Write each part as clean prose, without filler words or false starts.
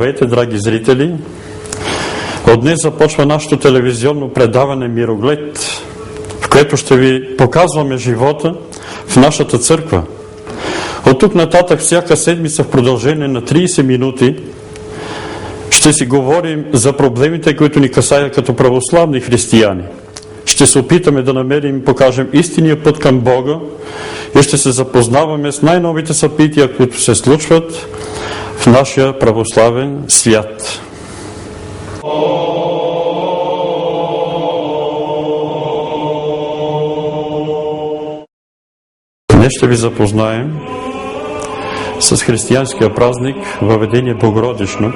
Здравейте, драги зрители! От днес започва нашето телевизионно предаване Мироглед, в което ще ви показваме живота в нашата църква. От тук нататък всяка седмица в продължение на 30 минути ще си говорим за проблемите, които ни касаят като православни християни. Ще се опитаме да намерим и покажем истинния път към Бога и ще се запознаваме с най-новите събития, които се случват в нашия православен свят. Днес ще ви запознаем с християнския празник Въведение Богородично,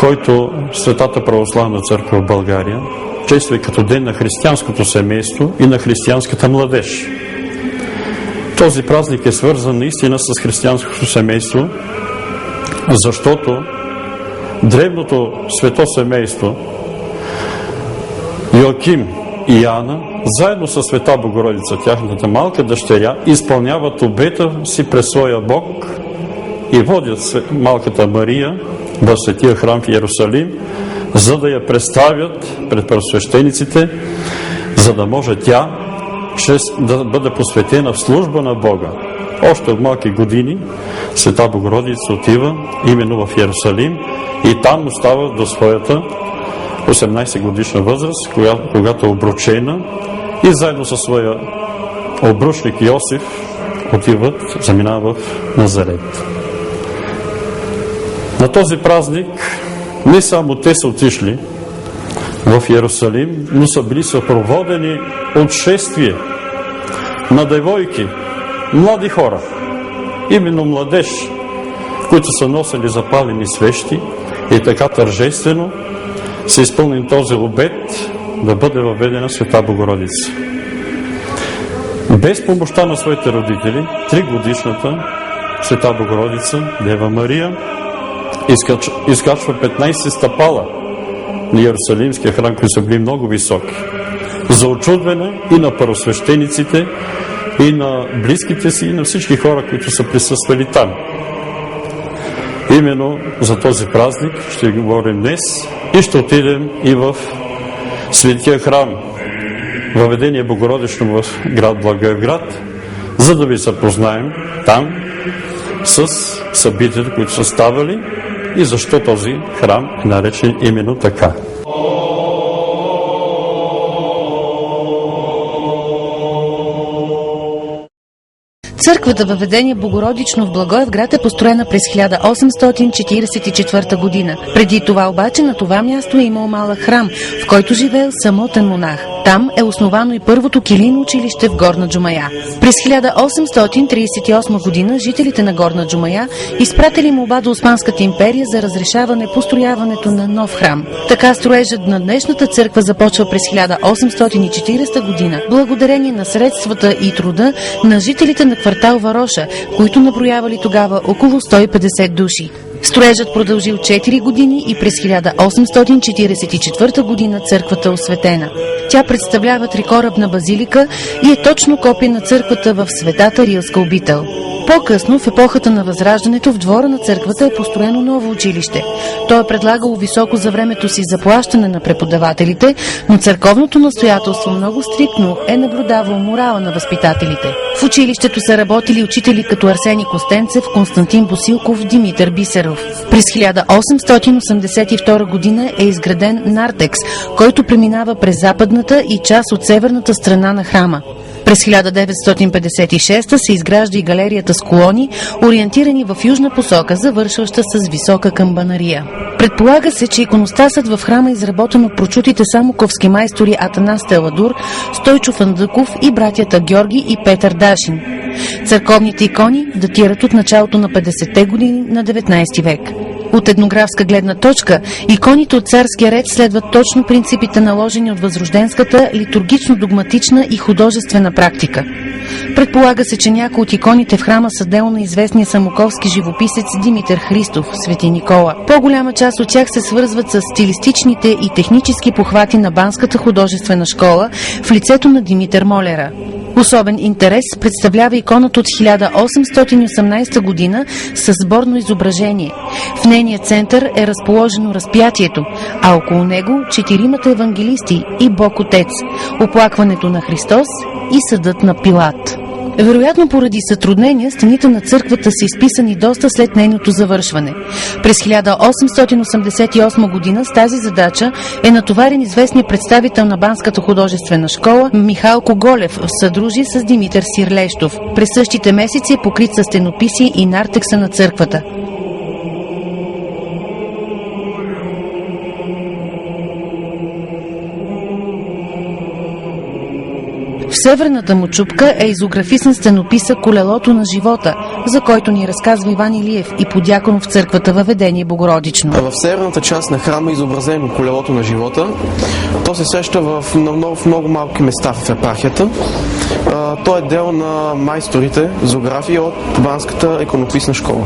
който Светата православна църква в България чества като ден на християнското семейство и на християнската младеж. Този празник е свързан наистина с християнското семейство, защото древното свето семейство Йоаким и Ана, заедно с Света Богородица, тяхната малка дъщеря, изпълняват обета си пред своя Бог и водят малката Мария в светия храм в Иерусалим, за да я представят пред първосвещениците, за да може тя да бъде посветена в служба на Бога. Още от малки години Света Богородица отива именно в Иерусалим и там остава до своята 18 годишна възраст, когато е обручена, и заедно със своя обручник Йосиф заминава в Назарет. На този празник не само те са отишли в Иерусалим, но са били съпроводени от шествие на девойки, млади хора, именно младеж, които са носили запалени свещи и така тържествено се изпълни този обет да бъде въведена Света Богородица. Без помощта на своите родители, 3-годишната Света Богородица, Дева Мария, изкачва 15 стъпала на Иерусалимския храм, които са били много високи, за очудване и на първосвещениците, и на близките си, и на всички хора, които са присъствали там. Именно за този празник ще говорим днес и ще отидем и в Светия храм Въведение Богородично в град Благоевград, за да ви запознаем там с събитията, които са ставали и защо този храм е наречен именно така. Църквата Въведение Богородично в Благоевград е построена през 1844 година. Преди това обаче на това място е имал малък храм, в който живеел самотен монах. Там е основано и първото килийно училище в Горна Джумая. През 1838 година жителите на Горна Джумая изпратили молба до Османската империя за разрешаване построяването на нов храм. Така строежът на днешната църква започва през 1840 година, благодарение на средствата и труда на жителите на квартал Вароша, които наброявали тогава около 150 души. Строежът продължил 4 години и през 1844 година църквата е осветена. Тя представлява трикорабна базилика и е точно копие на църквата в Светата Рилска обител. По-късно, в епохата на Възраждането, в двора на църквата е построено ново училище. То е предлагало високо за времето си заплащане на преподавателите, но църковното настоятелство много стриктно е наблюдавало морала на възпитателите. В училището са работили учители като Арсений Костенцев, Константин Босилков, Димитър Бисеров. През 1882 година е изграден нартекс, който преминава през западната и част от северната страна на храма. През 1956 се изгражда и галерията с колони, ориентирани в южна посока, завършваща с висока камбанария. Предполага се, че иконостасът в храма е изработен от прочутите самоковски майстори Атанас Теладур, Стойчо Фандъков и братята Георги и Петър Дашин. Църковните икони датират от началото на 50-те години на 19 век. От етнографска гледна точка, иконите от царския ред следват точно принципите, наложени от възрожденската литургично-догматична и художествена практика. Предполага се, че някои от иконите в храма са дело на известния самоковски живописец Димитър Христов, Свети Никола. По-голяма част от тях се свързват с стилистичните и технически похвати на Банската художествена школа в лицето на Димитър Молера. Особен интерес представлява иконата от 1818 година с сборно изображение. В нейния център е разположено разпятието, а около него 4 евангелисти и Бог Отец, оплакването на Христос и съдът на Пилат. Вероятно поради затруднения, стените на църквата са изписани доста след нейното завършване. През 1888 година с тази задача е натоварен известният представител на Банската художествена школа Михалко Голев в съдружие с Димитър Сирлещов. През същите месеци е покрит със стенописи и нартекса на църквата. В северната му чупка е изографисан стенописа "Колелото на живота", за който ни разказва Иван Илиев и подякон в църквата Въведение Богородично. В северната част на храма е изобразено колелото на живота. То се среща в много малки места в епархията. То е дело на майсторите зоография от Банската иконописна школа.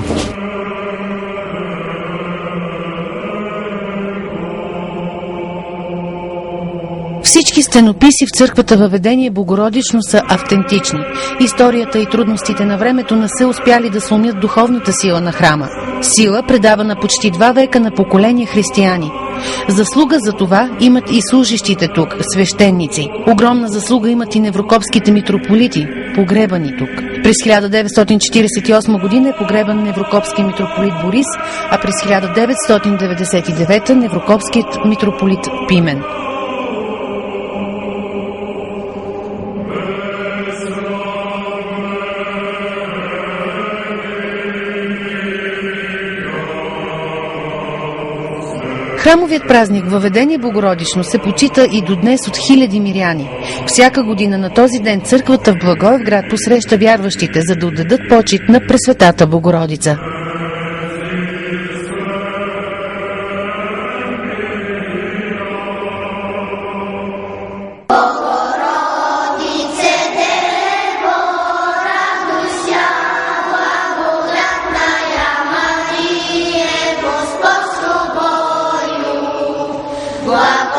Всички стенописи в църквата Въведение Богородично са автентични. Историята и трудностите на времето не са успяли да сломят духовната сила на храма. Сила, предавана почти 2 века на поколения християни. Заслуга за това имат и служащите тук, свещеници. Огромна заслуга имат и неврокопските митрополити, погребани тук. През 1948 година е погребан неврокопския митрополит Борис, а през 1999 неврокопският митрополит Пимен. Храмовият празник Въведение Богородично се почита и до днес от хиляди миряни. Всяка година на този ден църквата в Благоевград посреща вярващите, за да отдадат почит на Пресветата Богородица. Благо